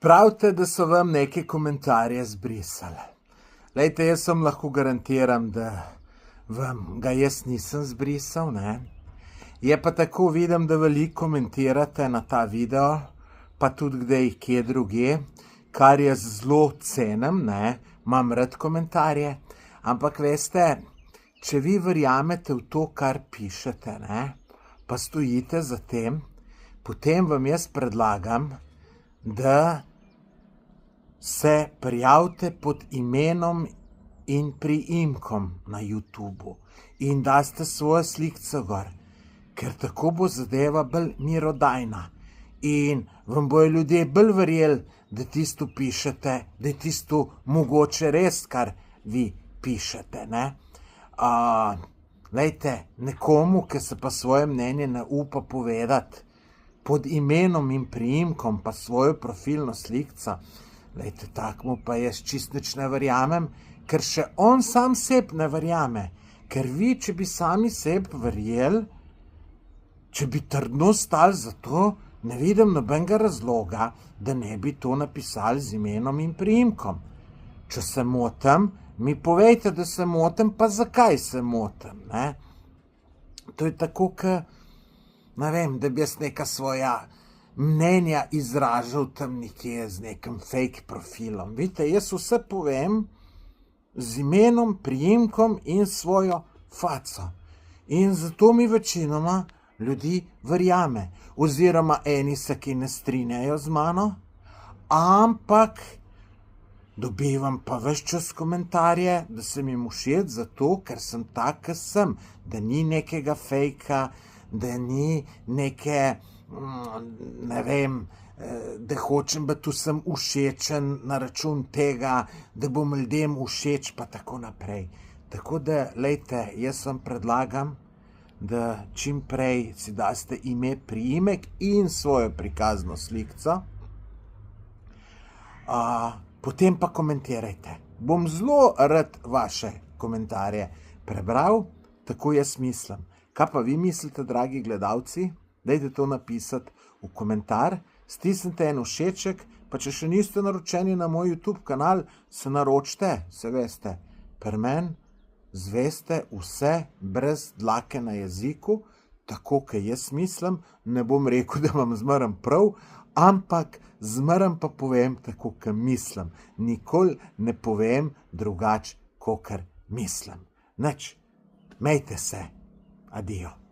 Pravite, da so vam neke komentarje zbrisali. Lejte, jaz vam lahko garantiram, da vam ga jaz nisem zbrisal, ne. Je pa tako, vidim, da veliko komentirate na ta video, pa tudi kdaj kje druge, kar jaz zelo cenim, ne, imam rad komentarje, ampak veste, če vi verjamete v to, kar pišete, ne, pa stojite za tem, potem vam jaz predlagam, da se prijavite pod imenom in priimkom na YouTubu in daste svojo slikco gor, ker tako bo zadeva bolj mirodajna in vam bojo ljudje bolj verjeli, da tisto pišete, da je tisto mogoče res, kar vi pišete, ne. Lejte, nekomu, ki se pa svoje mnenje ne upa povedati pod imenom in priimkom pa svojo profilno slikco, lejte, takmu pa jaz čist nič ne verjamem, ker še on sam sebi ne verjame. Ker vi, če bi sami sebi verjeli, če bi trdno stali za to, ne vidim nobenega razloga, da ne bi to napisali z imenom in priimkom. Če se motim, mi povejte, da se motim, pa zakaj se motim, ne. To je tako, ne vem, da bi jaz neka svoja mnenja izražal tam nekje z nekim fake profilom. Vidite, jaz vse povem z imenom, priimkom in svojo faco. In zato mi večinoma ljudi verjame. Oziroma eni se, ki ne strinjajo z mano, ampak dobivam pa ves čas komentarje, da sem jim všeč zato, ker sem tak, kot sem, da ni nekega fejka, da ni neke, ne vem, da hočem biti vsem všečen na račun tega, da bom ljudem všeč pa tako naprej. Tako da, lejte, jaz vam predlagam, da čim prej si daste ime, priimek in svojo prikazno slikco, potem pa komentirajte. Bom zelo rad vaše komentarje prebral, tako jaz mislim. Kaj pa vi mislite, dragi gledalci? Dajte to napisati v komentar, stisnite en všeček, pa če še niste naročeni na moj YouTube kanal, se naročite, se veste, pri meni zveste vse brez dlake na jeziku, tako, kot jaz mislim, ne bom rekel, da imam zmeraj prav, ampak zmeraj pa povem tako, kot mislim. Nikoli ne povem drugače, kakor mislim. Nič, mejte se. Adijo.